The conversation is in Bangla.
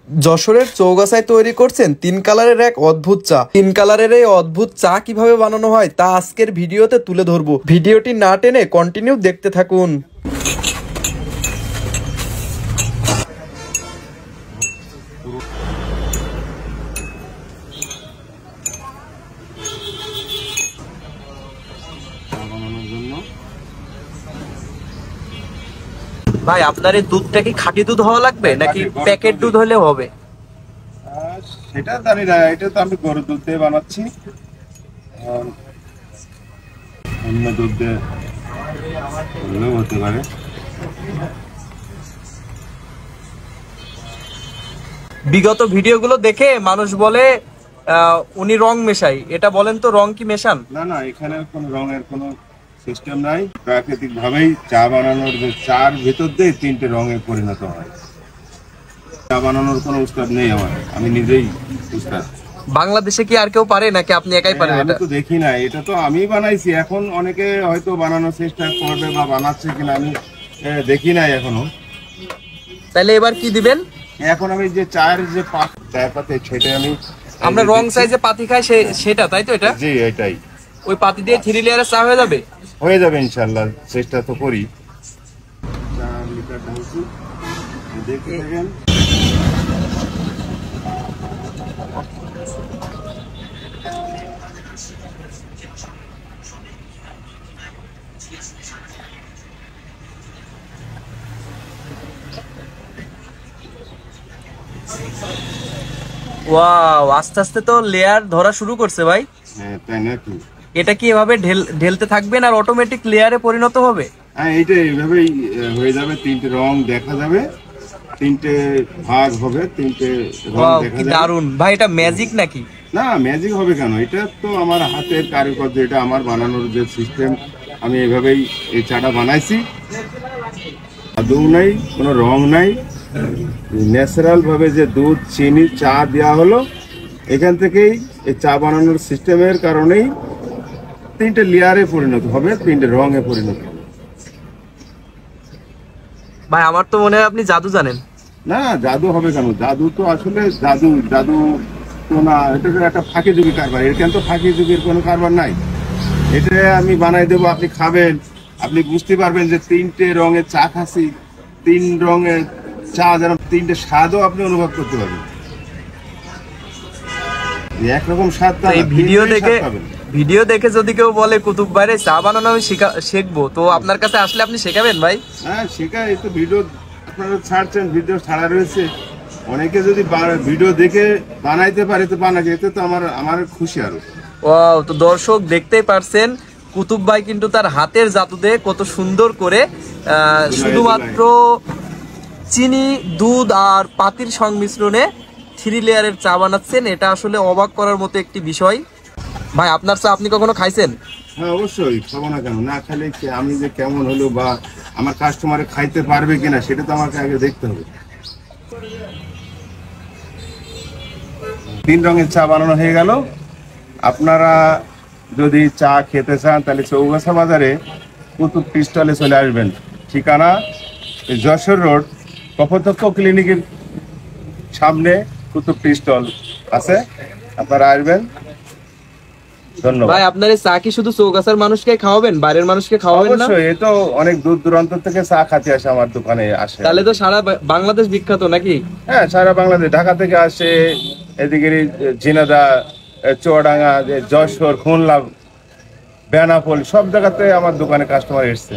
যশোরের চৌগাছায় তৈরি করছেন 3 কালারের এক অদ্ভুত চা। 3 কালারের এই অদ্ভুত চা কিভাবে বানানো হয় তা আজকের ভিডিওতে তুলে ধরবো। ভিডিওটি না টেনে কন্টিনিউ দেখতে থাকুন। ভাই আপনার এই দুধটা কি খাঁটি দুধ হওয়া লাগবে নাকি প্যাকেট দুধ হলেও হবে? সেটা জানি না, এটা তো আমি গরুর দুধ দিয়ে বানাচ্ছি, অন্য দুধ দিয়ে হলেও হতে পারে। বিগত ভিডিওগুলো দেখে মানুষ বলে উনি রং মেশাই, এটা বলেন তো রং কি মেশান? না না, এখানে কোনো রঙের কোনো সিস্টেম নাই। প্রাকৃতিক ভাবেই চা বানানোর যে চার ভেতর দিয়ে 3টে রঙে পরিণত হয়। চা বানানোর কোনো উস্তাদ নেই আমার, আমি নিজেই উস্তাদ। বাংলাদেশে কি আর কেউ পারে নাকি আপনি একাই পারেন? আমি তো দেখি না, এটা তো আমি বানাইছি। এখন অনেকে হয়তো বানানোর চেষ্টা করবে বা বানাচ্ছে কিনা আমি দেখি নাই এখনো। তাহলে এবার কি দিবেন? এখন আমি যে চায়ের যে চায়ের পাতে সেটা আমি, আমরা রং সাইজে পাতি খাই সেটা, তাই তো? এটা জি, এটাই। ওই পাতি দিয়ে 3 লেয়ারের চা হয়ে যাবে? হয়ে যাবে ইনশাআল্লাহ, চেষ্টা তো করি। 4 লিটার ঢালছি, দেখতে থাকেন। ওয়াও, আস্তে আস্তে তো লেয়ার ধরা শুরু করছে ভাই। হ্যাঁ, তাই নাকি? এটা কি এভাবে ঢেলতে থাকবেন আর অটোমেটিক লেয়ারে পরিণত হবে? হ্যাঁ, এইটা এইভাবেই হয়ে যাবে। 3টে রং দেখা যাবে, 3টে ভাগ হবে, 3টে রং দেখা যাবে। দারুন ভাই, এটা ম্যাজিক নাকি? না, ম্যাজিক হবে কেন? এটা তো আমার হাতের কারিগর, এটা আমার বানানোর যে সিস্টেম, আমি এভাবেই এই চাটা বানাইছি। আদৌ নাই, কোনো রং নাই, ন্যাচারাল ভাবে যে দুধ, চিনি, চা দেওয়া হলো, এখান থেকেই এই চা বানানোর সিস্টেমের কারণেই 3টে লেয়ারে পরিণত হবে, 3টে রঙে পরিণত হবে। ভাই আমার তো মনে হয় আপনি জাদু জানেন। না, জাদু হবে কেন? জাদু তো আসলে জাদু তো না, এটা তো একটা ফাঁকি যুগি কারবার। এখানে তো ফাঁকি যুগের কোনো কারবার নাই। এটা আমি বানাই দেবো, আপনি খাবেন, আপনি বুঝতে পারবেন যে 3টে রঙের চা খাচ্ছি, 3 রঙের চা, যেন 3টে স্বাদও আপনি অনুভব করতে পারবেন। একরকম স্বাদ তো ভিডিও দেখে যদি কেউ বলে কুতুব বাইরে চা বানানো আমি শিখবো, তো আপনার কাছে আসলে আপনি শেখাবেন ভাই? হ্যাঁ, শেখাই। এই তো ভিডিও আপনারা ছাড়ছেন, ভিডিও ছাড়া রয়েছে, অনেকে যদি ভিডিও দেখে বানাইতে পারে তো বানাকে, এতে তো আমার খুশি আরো। ওয়াও, তো দর্শক দেখতেই পারছেন কুতুব ভাই কিন্তু তার হাতের জাদুতে কত সুন্দর করে শুধুমাত্র চিনি, দুধ আর পাতির সংমিশ্রণে 3 লেয়ারের চা বানাচ্ছেন। এটা আসলে অবাক করার মতো একটি বিষয়। ভাই আপনার চা আপনি কখনো খাইছেন? হ্যাঁ, অবশ্যই খাবো না কেন? না খেলে আমি যে কেমন হলো বা আমার কাস্টমারে খাইতে পারবে কিনা সেটা তো আমাকে আগে দেখতে হবে। 3 রঙের চা বানানো হয়ে গেল। আপনারা যদি চা খেতে চান তাহলে চৌগাছা বাজারে কুতুব টি স্টলে চলে আসবেন। ঠিকানা যশোর রোড, কপোতাক্ষ ক্লিনিকের সামনে কুতুব টি স্টল আছে, আপনারা আসবেন। ধন্যবাদ ভাই। আপনার এই চা কি শুধু চৌগাছার মানুষকে খাওয়াবেন, বাইরের মানুষকে খাওয়াবেন না? অবশ্যই, এই তো অনেক দূর দূরান্ত থেকে চা খেতে আসে আমার দোকানে আসে। তাহলে তো সারা বাংলাদেশ বিখ্যাত নাকি? হ্যাঁ, সারা বাংলাদেশ, ঢাকা থেকে আসে, এদিকে ঝিনাইদহ, চুয়াডাঙ্গা, যশোর, খুলনা, বেনাপোল, সব জায়গাতে আমার দোকানে কাস্টমার এসছে।